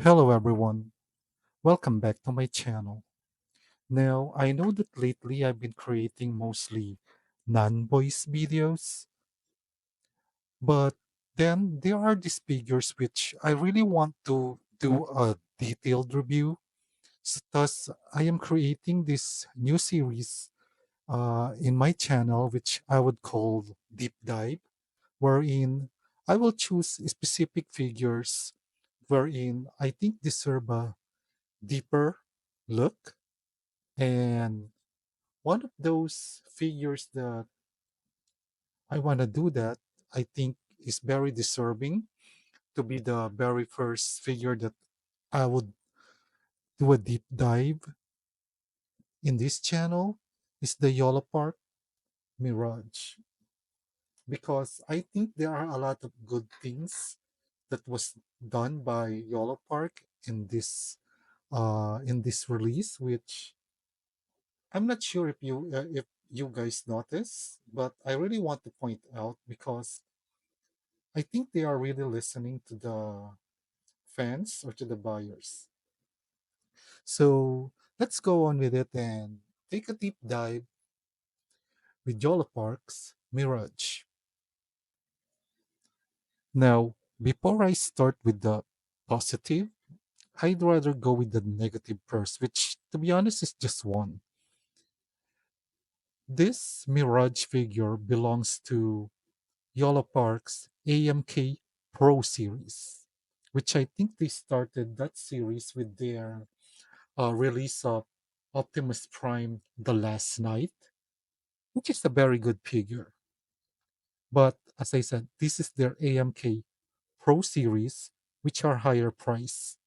Hello everyone, welcome back to my channel. Now, I know that lately I've been creating mostly non-voice videos, but then there are these figures which I really want to do a detailed review. Thus, I am creating this new series in my channel which I would call Deep Dive, wherein I will choose specific figures wherein I think deserve a deeper look. And one of those figures that I want to do that I think is very deserving to be the very first figure that I would do a deep dive in this channel is the Yolopark Mirage, because I think there are a lot of good things that was done by Yolopark in this release, which I'm not sure if you guys notice, but I really want to point out because I think they are really listening to the fans or to the buyers. So let's go on with it and take a deep dive with Yolopark's Mirage. Now, before I start with the positive, I'd rather go with the negative first, which to be honest is just one. This Mirage figure belongs to Yolopark's AMK Pro series, which I think they started that series with their release of Optimus Prime The Last Night, which is a very good figure. But as I said, this is their AMK Pro series, which are higher price.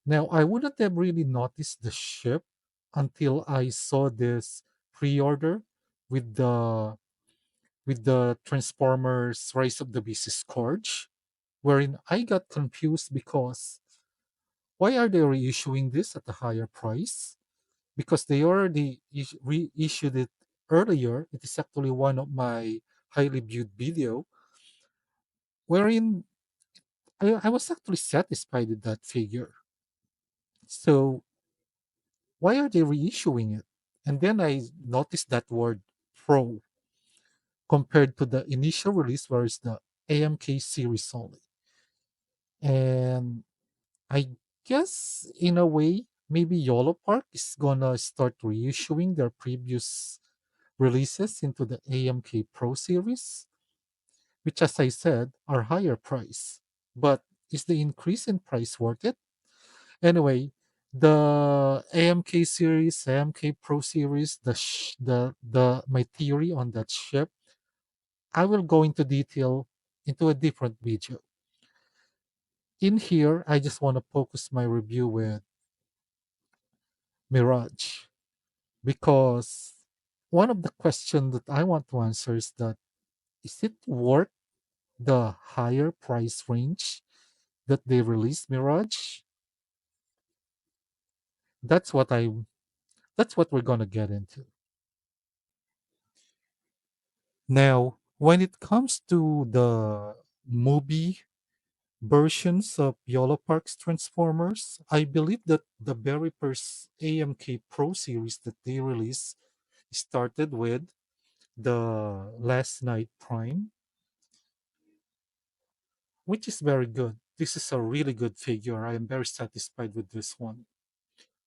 Now, I wouldn't have really noticed the ship until I saw this pre-order with the Transformers Rise of the Beast Scourge, wherein I got confused because why are they reissuing this at a higher price? Because they already reissued it earlier. It is actually one of my highly viewed video, wherein I was actually satisfied with that figure. So why are they reissuing it? And then I noticed that word pro compared to the initial release, where it's the AMK series only. And I guess in a way, maybe Yolo Park is gonna start reissuing their previous releases into the AMK Pro series, which, as I said, are higher price. But is the increase in price worth it? Anyway, the AMK series, AMK Pro series, the my theory on that ship, I will go into detail into a different video. In here, I just want to focus my review with Mirage, because one of the questions that I want to answer is that is it worth the higher price range that they released Mirage? That's what I that's what we're gonna get into. Now, when it comes to the movie versions of Yolo Park's Transformers, I believe that the very first AMK Pro series that they released started with the Last Night Prime, which is very good. This is a really good figure. I am very satisfied with this one.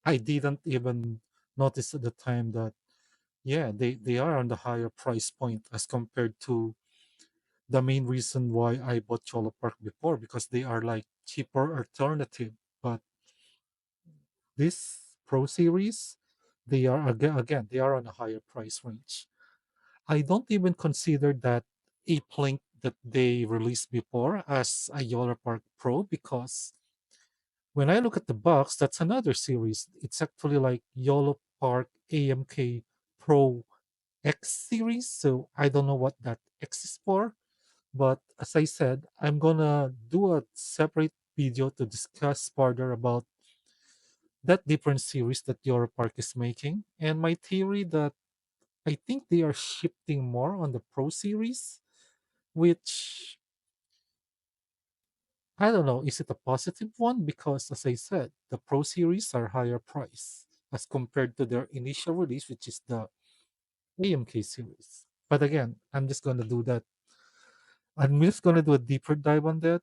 I didn't even notice at the time that, yeah, they are on the higher price point as compared to the main reason why I bought Cholo Park before, because they are like cheaper alternative. But this Pro series, they are again they are on a higher price range. I don't even consider that Ape Link that they released before as a Yolopark Pro, because when I look at the box, that's another series. It's actually like Yolopark AMK Pro X series. So I don't know what that X is for. But as I said, I'm gonna do a separate video to discuss further about that different series that Yolopark is making. And my theory that I think they are shifting more on the Pro series, which I don't know, is it a positive one? Because as I said, the Pro series are higher price as compared to their initial release, which is the AMK series. But again, I'm just gonna do a deeper dive on that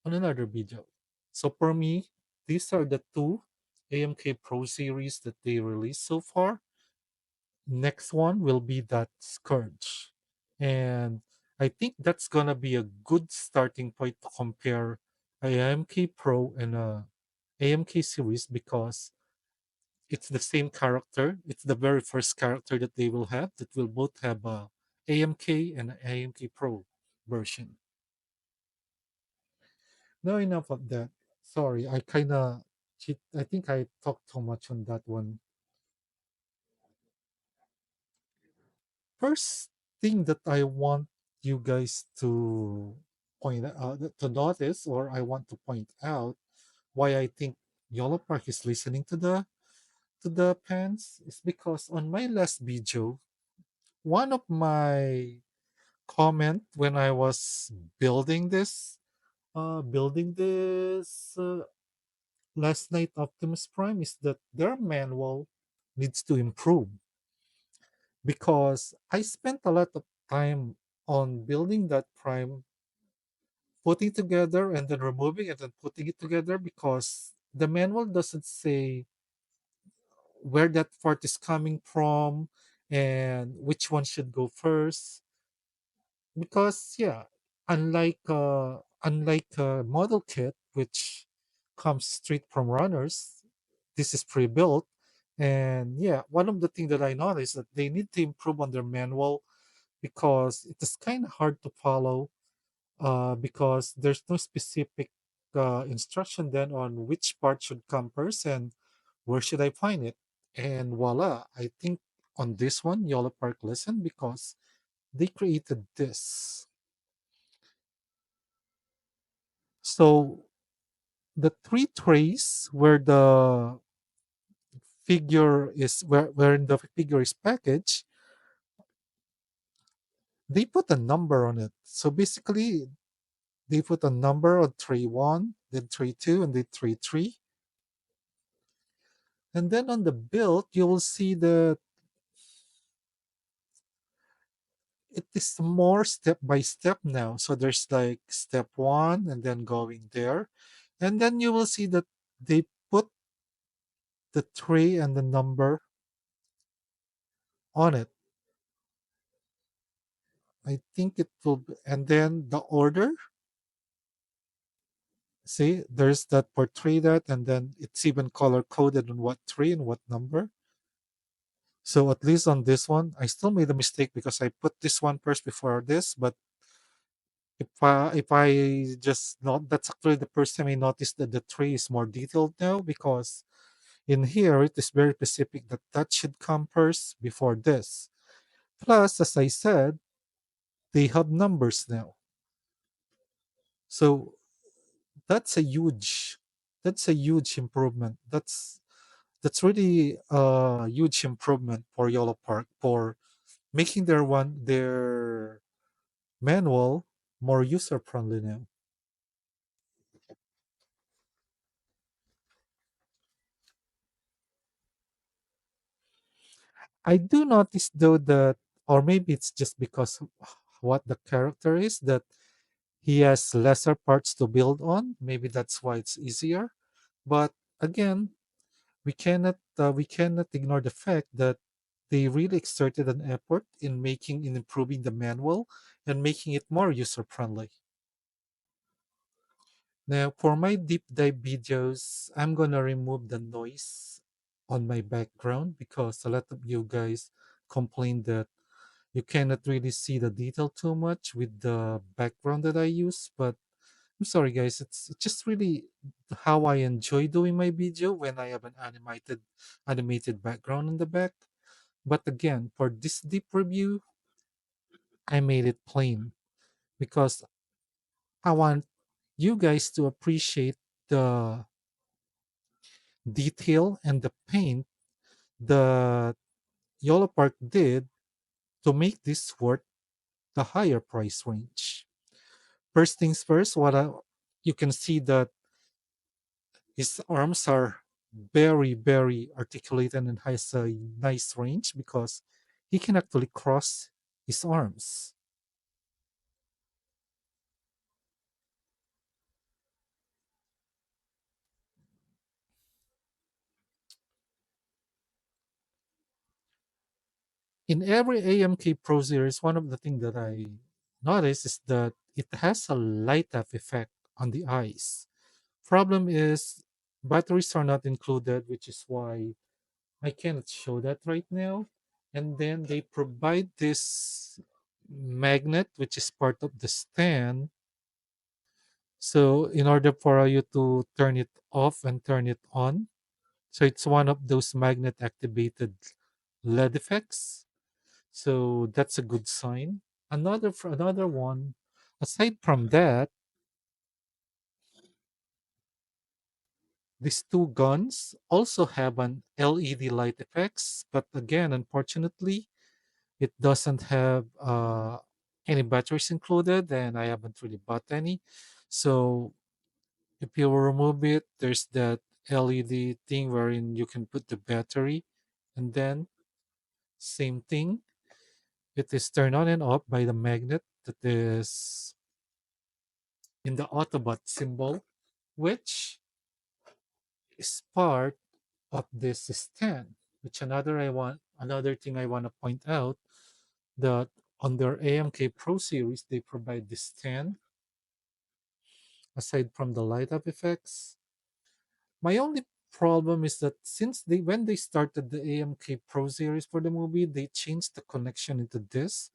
on another video. So for me, these are the two AMK Pro series that they released so far. Next one will be that Scourge. And I think that's gonna be a good starting point to compare a AMK Pro and a AMK series because it's the same character. It's the very first character that they will have that will both have a AMK and an AMK Pro version. Now enough of that. Sorry, I kinda I think I talked too much on that one. First thing that I want you guys to to notice, or I want to point out why I think Yolopark is listening to the pants is because on my last video, one of my comment when I was building this last night Optimus Prime is that their manual needs to improve because I spent a lot of time on building that Prime, putting together and then removing and then putting it together because the manual doesn't say where that part is coming from and which one should go first. Because yeah, unlike a model kit which comes straight from runners, this is pre-built. And yeah, one of the things that I noticed that they need to improve on their manual because it is kind of hard to follow because there's no specific instruction then on which part should come first and where should I find it. And voila, I think on this one, Yolo Park listened because they created this. So the three trays wherein the figure is packaged, they put a number on it. So basically, they put a number on tray one, then tray two, and then tray three. And then on the build, you will see that it is more step by step now. So there's like step one and then going there. And then you will see that they put the tray and the number on it. I think it will be, and then the order. See, there's that portray that, and then it's even color coded on what tray and what number. So at least on this one, I still made a mistake because I put this one first before this. But if I just not, that's actually the first time I noticed that the tray is more detailed now because in here it is very specific that that should come first before this. Plus, as I said, they have numbers now. So that's a huge that's a huge improvement. That's really a huge improvement for Yolo Park for making their manual more user friendly now. I do notice though that, or maybe it's just because of what the character is, that he has lesser parts to build on. Maybe that's why it's easier. But again, we cannot ignore the fact that they really exerted an effort in improving the manual and making it more user friendly. Now, for my deep dive videos, I'm gonna remove the noise on my background because a lot of you guys complain that you cannot really see the detail too much with the background that I use. But I'm sorry, guys. It's just really how I enjoy doing my video when I have an animated background in the back. But again, for this deep review, I made it plain because I want you guys to appreciate the detail and the paint that Yolopark did to make this worth the higher price range. First things first, You can see that his arms are very, very articulated and has a nice range because he can actually cross his arms. In every AMK Pro series, one of the things that I notice is that it has a light up effect on the eyes. Problem is batteries are not included, which is why I cannot show that right now. And then they provide this magnet, which is part of the stand. So in order for you to turn it off and turn it on, so it's one of those magnet activated LED effects. So that's a good sign. Another one, aside from that, these two guns also have an LED light effects, but again, unfortunately, it doesn't have any batteries included, and I haven't really bought any. So if you remove it, there's that LED thing wherein you can put the battery, and then same thing, it is turned on and off by the magnet that is in the Autobot symbol, which is part of this stand. Which another thing I want to point out that on their AMK Pro series they provide this stand aside from the light up effects. My only problem is that since they when they started the AMK Pro series for the movie, they changed the connection into this,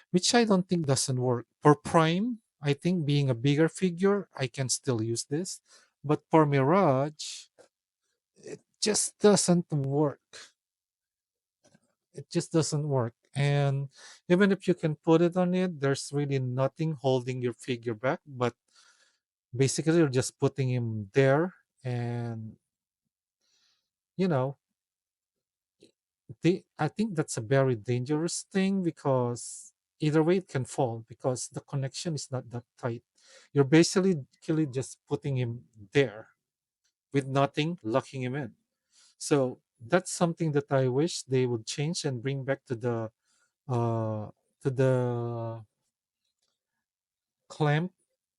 which I don't think doesn't work. For Prime, I think being a bigger figure, I can still use this. But for Mirage, it just doesn't work. It just doesn't work. And even if you can put it on it, there's really nothing holding your figure back. But basically, you're just putting him there. And, you know, I think that's a very dangerous thing because either way it can fall because the connection is not that tight. You're basically just putting him there with nothing locking him in. So that's something that I wish they would change and bring back uh to the clamp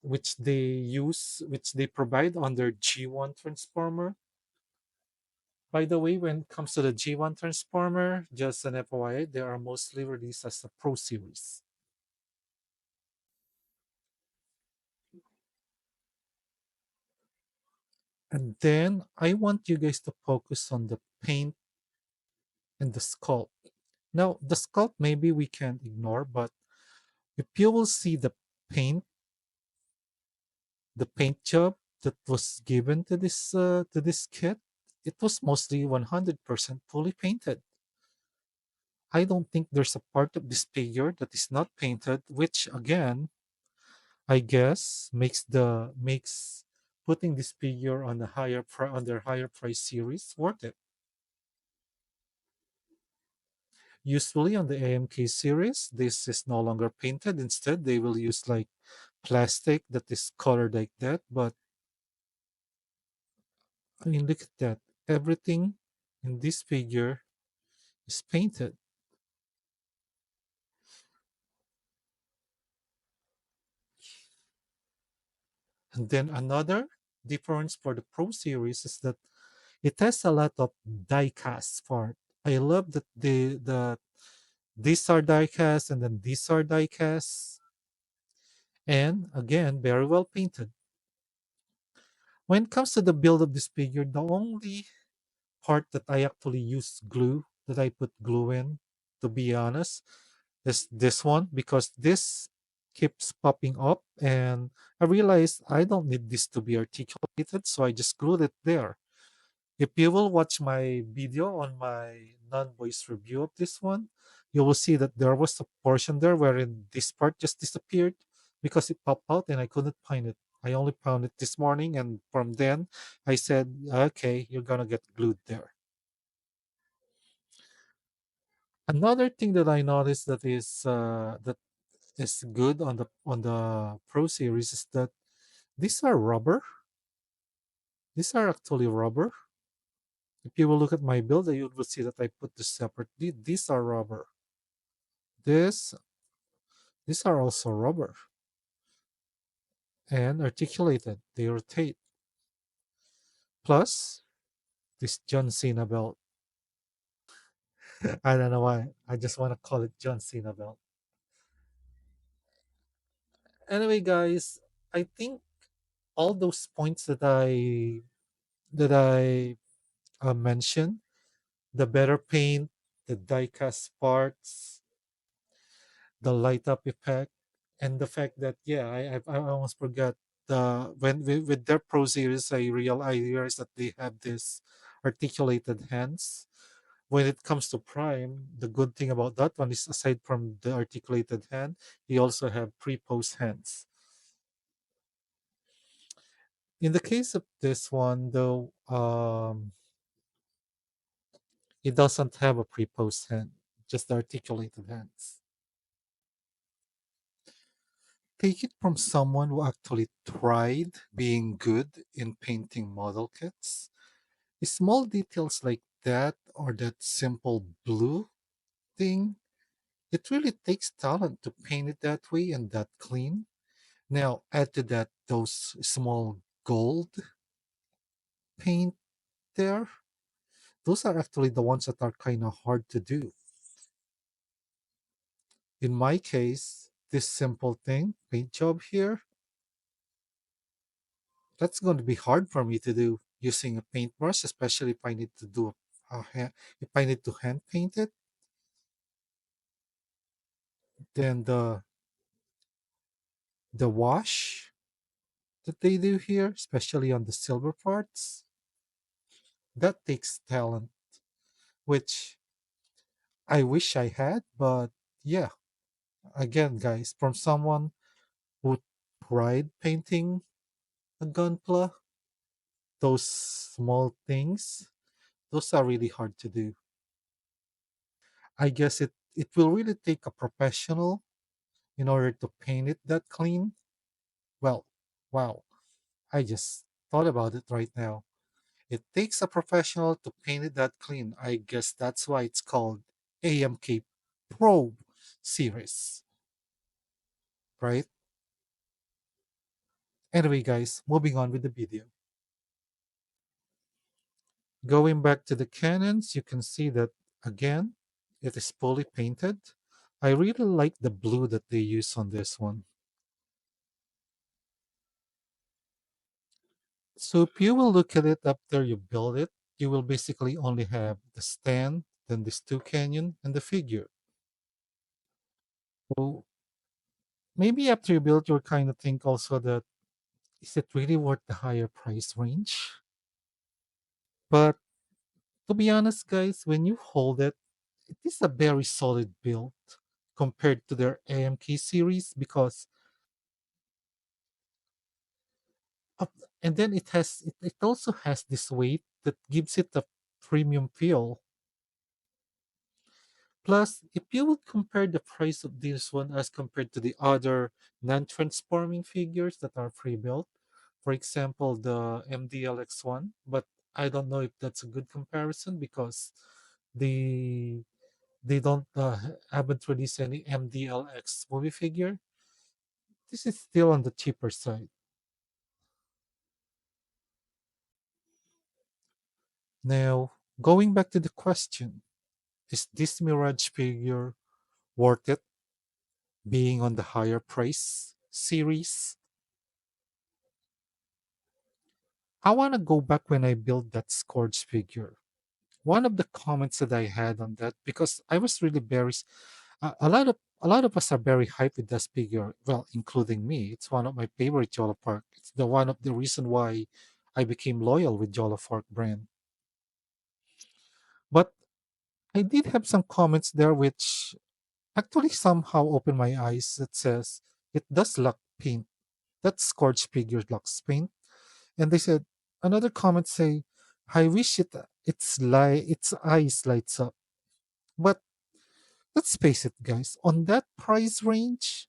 which they provide on their G1 transformer. By the way, when it comes to the G1 transformer, just an FYI, they are mostly released as a Pro series. And then I want you guys to focus on the paint and the sculpt. Now, the sculpt maybe we can ignore, but if you will see paint, the paint job that was given to this kit, it was mostly 100% fully painted. I don't think there's a part of this figure that is not painted, which again, I guess makes putting this figure on on their higher price series worth it. Usually on the AMK series, this is no longer painted. Instead, they will use like plastic that is colored like that. But I mean, look at that. Everything in this figure is painted. And then another difference for the Pro series is that it has a lot of die cast part. I love that these are die cast and then these are die cast. And again, very well painted. When it comes to the build of this figure, the only part that I actually use glue, that I put glue in, to be honest, is this one because this keeps popping up and I realized I don't need this to be articulated, so I just glued it there. If you will watch my video on my non-voice review of this one, you will see that there was a portion there wherein this part just disappeared because it popped out and I couldn't find it. I only found it this morning, and from then I said, "Okay, you're gonna get glued there." Another thing that I noticed that is good on the Pro series is that These are rubber. These are actually rubber. If you will look at my build, you will see that I put this separately. These are rubber. This, these are also rubber and articulated. They rotate. Plus, this John Cena belt. I don't know why. I just want to call it John Cena belt. Anyway, guys, I think all those points that I mentioned, the better paint, the die-cast parts, the light up effect, and the fact that yeah, I almost forgot the when with their Pro series, I realized that they have this articulated hands. When it comes to Prime, the good thing about that one is aside from the articulated hand, you also have pre-post hands. In the case of this one, though, it doesn't have a pre-post hand, just the articulated hands. Take it from someone who actually tried being good in painting model kits. Small details like that or that simple blue thing, it really takes talent to paint it that way and that clean. Now add to that those small gold paint there. Those are actually the ones that are kind of hard to do. In my case, this simple thing, paint job here, that's going to be hard for me to do using a paintbrush, especially if I need to do if I need to hand paint it. Then the wash that they do here, especially on the silver parts, that takes talent, which I wish I had. But yeah, again, guys, from someone who tried painting a gunpla, those small things, those are really hard to do. I guess it will really take a professional in order to paint it that clean. Well, wow, I just thought about it right now. It takes a professional to paint it that clean. I guess that's why it's called AMK Pro series, right? Anyway, guys, moving on with the video. Going back to the cannons, you can see that again, it is fully painted. I really like the blue that they use on this one. So if you will look at it after you build it, you will basically only have the stand, then this two canyon, and the figure. So maybe after you build, you'll kind of think also that is it really worth the higher price range? But to be honest, guys, when you hold it, it is a very solid build compared to their AMK series because of, and then it also has this weight that gives it a premium feel. Plus, if you would compare the price of this one as compared to the other non-transforming figures that are pre-built, for example, the MDLX one, but I don't know if that's a good comparison because they they don't haven't released any MDLX movie figure. This is still on the cheaper side. Now, going back to the question, is this Mirage figure worth it being on the higher price series? I want to go back when I built that Scourge figure. One of the comments that I had on that, because I was really very, a lot of us are very hyped with this figure. Well, including me. It's one of my favorite Yolopark. It's the one of the reason why I became loyal with Yolopark brand. But I did have some comments there which actually somehow opened my eyes. That says it does lack paint. That Scourge figure lacks paint. And they said another comment say, I wish its eyes lights up. But let's face it, guys, on that price range,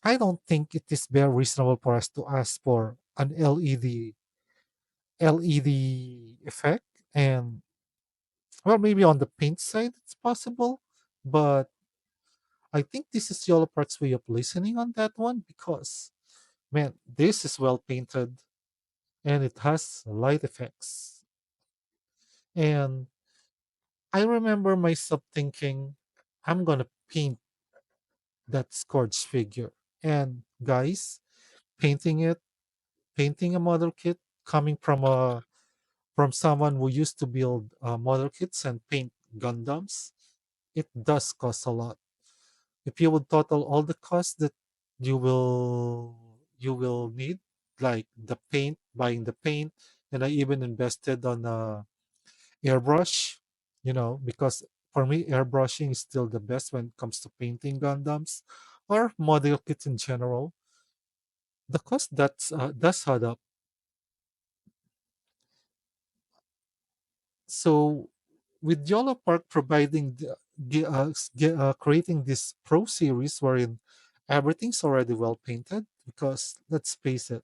I don't think it is very reasonable for us to ask for an LED effect. And well, maybe on the paint side it's possible, but I think this is Yolopark's way of listening on that one because man, this is well painted and it has light effects. And I remember myself thinking, I'm gonna paint that Scourge figure. And guys, painting it, painting a model kit coming from someone who used to build model kits and paint Gundams, it does cost a lot. If you would total all the costs that you will need, like the paint, buying the paint, and I even invested on airbrush, because for me airbrushing is still the best when it comes to painting Gundams or model kits in general. The cost does add up. So with Yolo Park providing creating this pro series wherein everything's already well painted, because let's face it,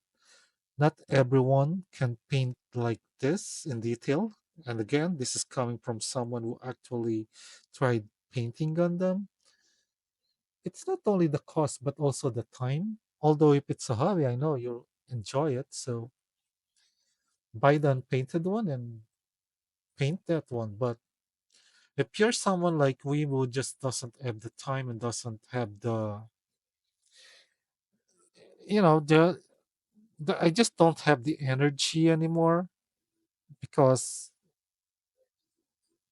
not everyone can paint like this in detail. And again, this is coming from someone who actually tried painting Gundam. It's not only the cost but also the time. Although if it's a hobby, I know you'll enjoy it. So buy the unpainted one and paint that one. But if you're someone like we who just doesn't have the time and doesn't have the I just don't have the energy anymore because,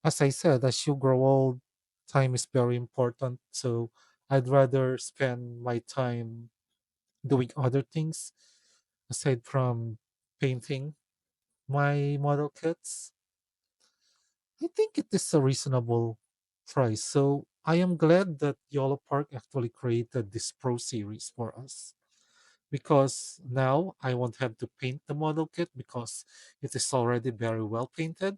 as I said, as you grow old, time is very important. So I'd rather spend my time doing other things aside from painting my model kits. I think it is a reasonable price. So I am glad that Yolo Park actually created this Pro series for us because now I won't have to paint the model kit because it is already very well painted,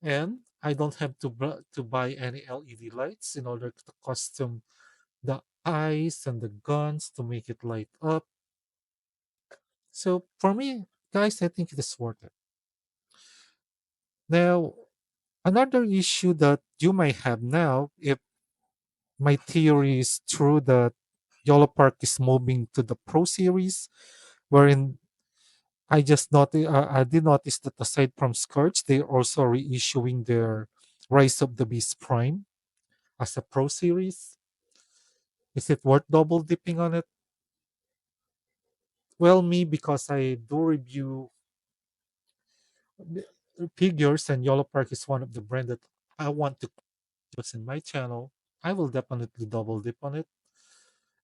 and I don't have to buy any LED lights in order to custom the eyes and the guns to make it light up. So for me, guys, I think it is worth it. Now, another issue that you might have now, if my theory is true that Yolo Park is moving to the Pro Series, wherein I did notice that aside from Scourge, they're also reissuing their Rise of the Beast Prime as a Pro Series. Is it worth double dipping on it? Well, me, because I do review figures and Yolo Park is one of the brand that I want to use in my channel, I will definitely double dip on it.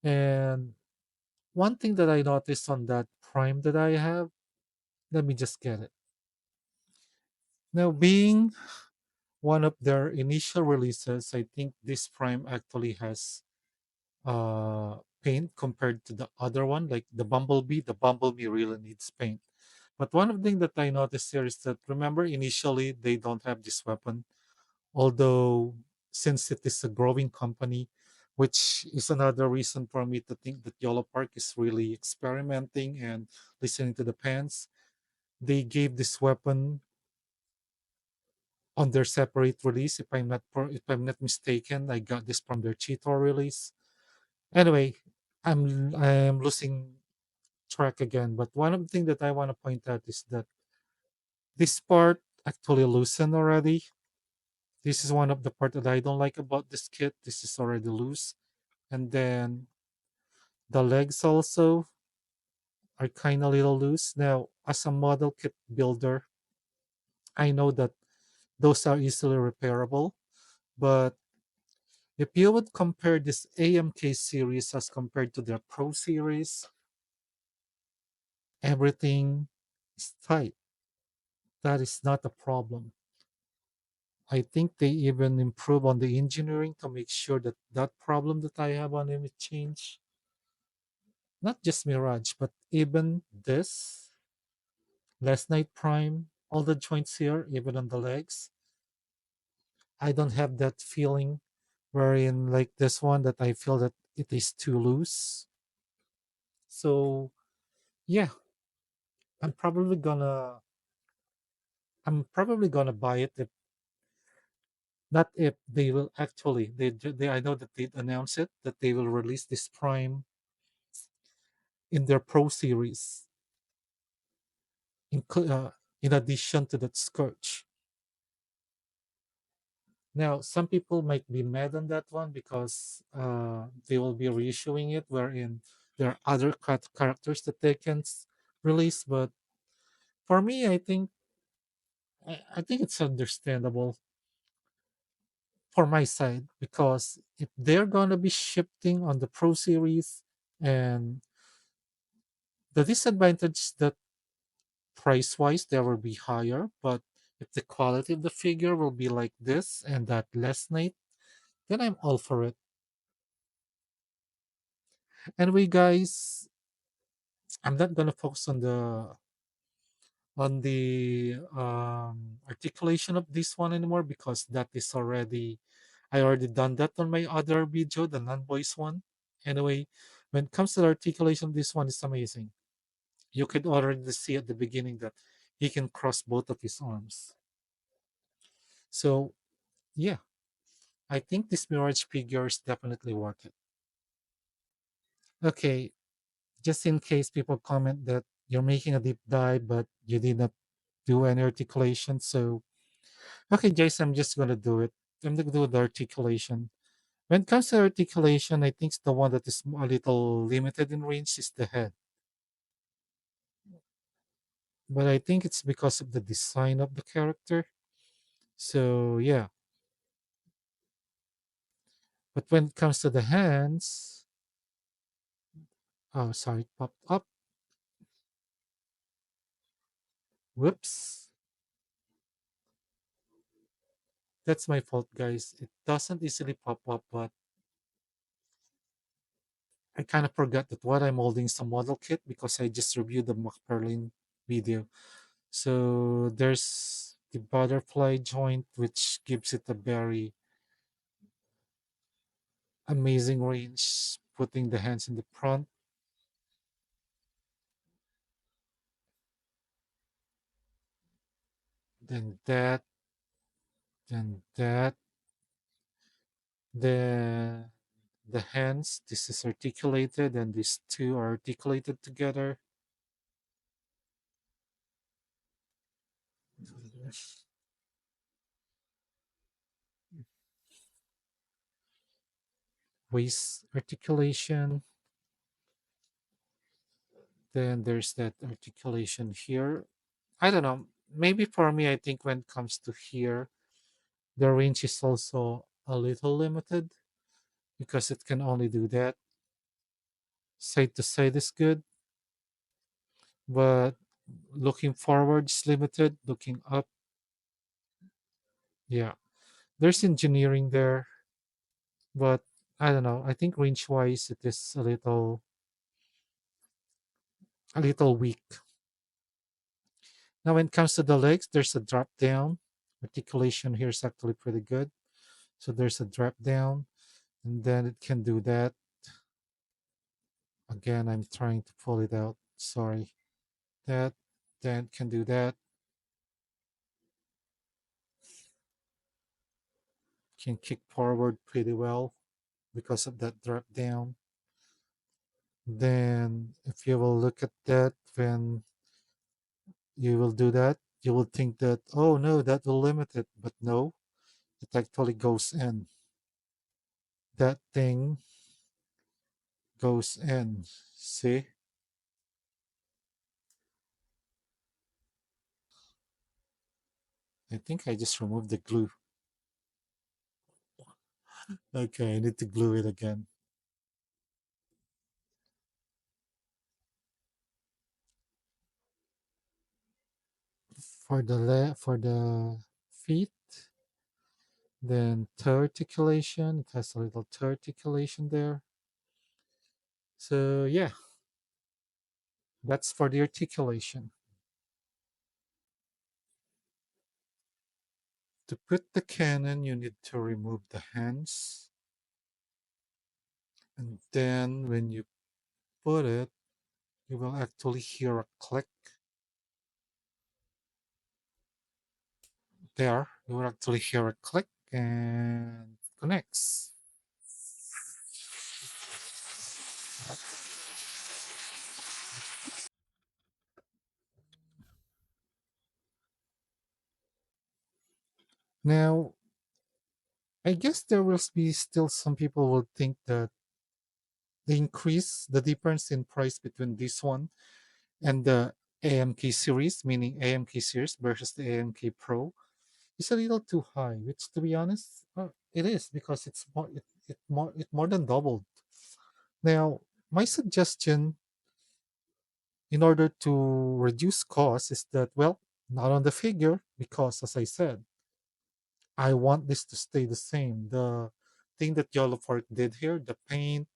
And one thing that I noticed on that Prime that I have, let me just get it. Now, being one of their initial releases, I think this Prime actually has paint compared to the other one, like the Bumblebee. The Bumblebee really needs paint. But one of the things that I noticed here is that remember initially they don't have this weapon, although since it is a growing company, which is another reason for me to think that Yolo Park is really experimenting and listening to the fans. They gave this weapon on their separate release. If I'm not mistaken, I got this from their Cheetor release. Anyway, I'm losing track again. But one of the things that I want to point out is that this part actually loosened already. This is one of the part that I don't like about this kit. This is already loose. And then the legs also are kind of little loose. Now, as a model kit builder, I know that those are easily repairable. But if you would compare this AMK series as compared to their Pro series, everything is tight. That is not a problem. I think they even improve on the engineering to make sure that that problem that I have on image change, not just Mirage, but even this Last Night Prime, all the joints here, even on the legs, I don't have that feeling wherein like this one that I feel that it is too loose. So yeah, I'm probably gonna I'm probably gonna buy it if not if they will actually they I know that they announced it that they will release this Prime in their Pro series in in addition to that Scourge. Now, some people might be mad on that one because they will be reissuing it, wherein there are other characters that they can release. But for me, I think it's understandable for my side because if they're gonna be shifting on the Pro Series, and the disadvantage that price wise they will be higher, but if the quality of the figure will be like this and that less night, then I'm all for it. Anyway, guys, I'm not gonna focus on the articulation of this one anymore because that is already I already done that on my other video, the non-voice one. Anyway, when it comes to the articulation, this one is amazing. You could already see at the beginning that he can cross both of his arms. So yeah, I think this Mirage figure is definitely worth it. Okay, just in case people comment that you're making a deep dive, but you did not do any articulation. So, okay, Jason, I'm just going to do it. I'm going to do the articulation. When it comes to articulation, I think the one that is a little limited in range is the head. But I think it's because of the design of the character. So, yeah. But when it comes to the hands, oh, sorry, it popped up. Whoops. That's my fault, guys. It doesn't easily pop up, but I kind of forgot that what I'm holding is a model kit because I just reviewed the McFarlane video. So there's the butterfly joint, which gives it a very amazing range, putting the hands in the front. Then that, then that, then the hands. This is articulated, and these two are articulated together. Waist articulation. Then there's that articulation here. I don't know. Maybe for me, I think when it comes to here, the range is also a little limited because it can only do that. Side to side is good, but looking forward is limited. Looking up, yeah, there's engineering there, but I don't know. I think range wise, it is a little weak. Now, when it comes to the legs, there's a drop down. Articulation here is actually pretty good. So there's a drop down, and then it can do that. Again, I'm trying to pull it out. Sorry. That, then can do that. Can kick forward pretty well because of that drop down. Then, if you will look at that, when you will do that, you will think that, oh no, that will limit it. But no, it actually goes in. That thing goes in. See? I think I just removed the glue. Okay, I need to glue it again. For the feet, then toe articulation. It has a little toe articulation there. So yeah, that's for the articulation. To put the cannon, you need to remove the hands. And then when you put it, You will actually hear a click there. You will actually hear a click and connects. Now, I guess there will be still some people will think that the difference in price between this one and the AMK series, meaning AMK series versus the AMK Pro, is a little too high. Which, to be honest, it is because it more than doubled. Now, my suggestion in order to reduce costs is that, well, not on the figure because, as I said, I want this to stay the same. The thing that Yolopark did here, the paint,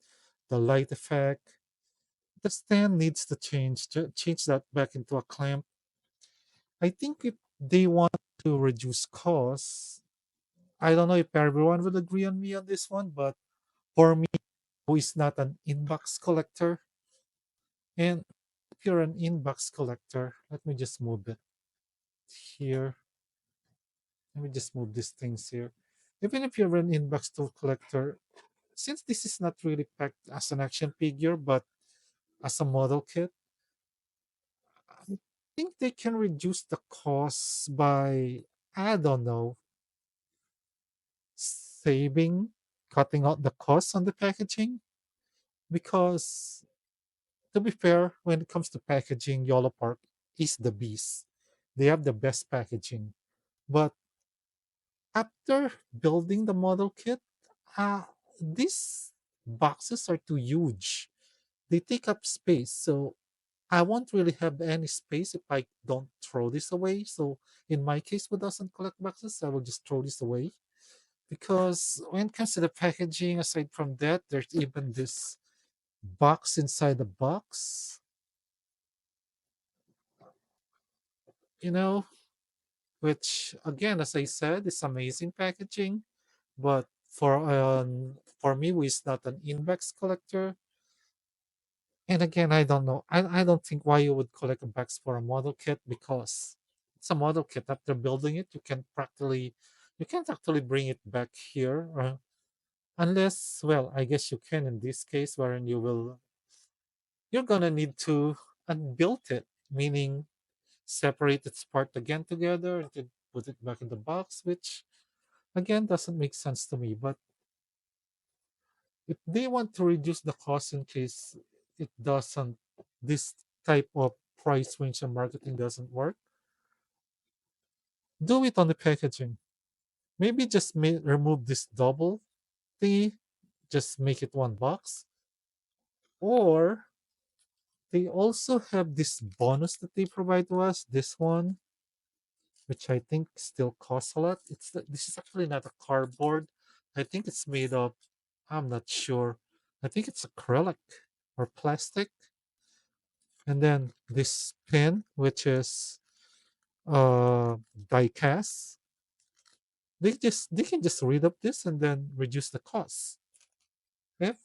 the light effect, the stand needs to change. Change that back into a clamp. I think if they want to reduce costs, I don't know if everyone would agree on me on this one, but for me, who is not an inbox collector, and if you're an inbox collector, let me just move it here. Let me just move these things here. Even if you're an inbox tool collector, since this is not really packed as an action figure, but as a model kit, I think they can reduce the costs by, I don't know, saving, cutting out the costs on the packaging. Because to be fair, when it comes to packaging, Yolo Park is the beast. They have the best packaging. But after building the model kit, uh, these boxes are too huge. They take up space. So I won't really have any space if I don't throw this away. So in my case, who doesn't collect boxes, I will just throw this away. Because when it comes to the packaging, aside from that, there's even this box inside the box, you know, which again, as I said, is amazing packaging. But for me, who is not an index collector, and again, I don't know. I don't think why you would collect a box for a model kit because it's a model kit. After building it, you can't actually bring it back here, unless, well, I guess you can in this case, wherein you're gonna need to unbuild it, meaning separate its part again together and then put it back in the box, which again doesn't make sense to me. But if they want to reduce the cost in case it doesn't, this type of price range and marketing doesn't work, do it on the packaging. Maybe just remove this double thingy, just make it one box. Or they also have this bonus that they provide to us, this one, which I think still costs a lot. This is actually not a cardboard. I think it's made of, I'm not sure. I think it's acrylic or plastic. And then this pen, which is die cast. They can just read up this and then reduce the cost. If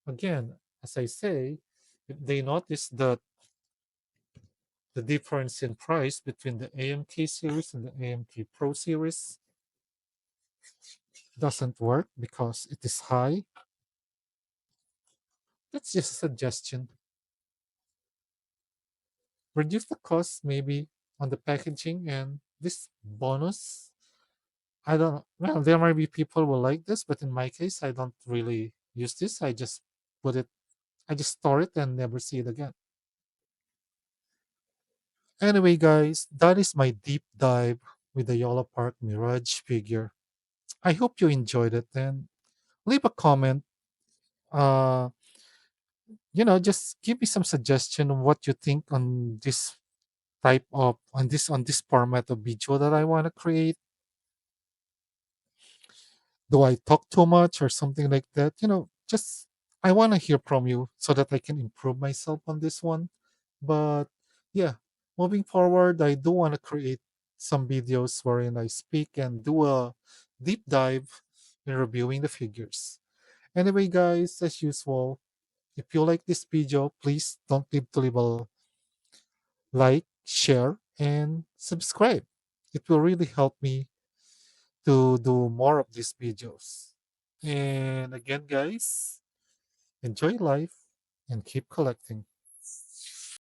again, as I say, if they notice that the difference in price between the AMK series and the AMK Pro series doesn't work because it is high, that's just a suggestion. Reduce the cost maybe on the packaging and this bonus. I don't, well, there might be people who like this, but in my case, I don't really use this. Put it, I just store it and never see it again. Anyway, guys, that is my deep dive with the Yolopark Mirage figure. I hope you enjoyed it and leave a comment. Uh, just give me some suggestion on what you think on this type of on this format of video that I want to create. Do I talk too much or something like that? Just I want to hear from you so that I can improve myself on this one. But yeah, moving forward, I do want to create some videos wherein I speak and do a deep dive in reviewing the figures. Anyway, guys, as usual, If you like this video, please don't leave a like, share, and subscribe. It will really help me to do more of these videos. And again, guys, enjoy life and keep collecting.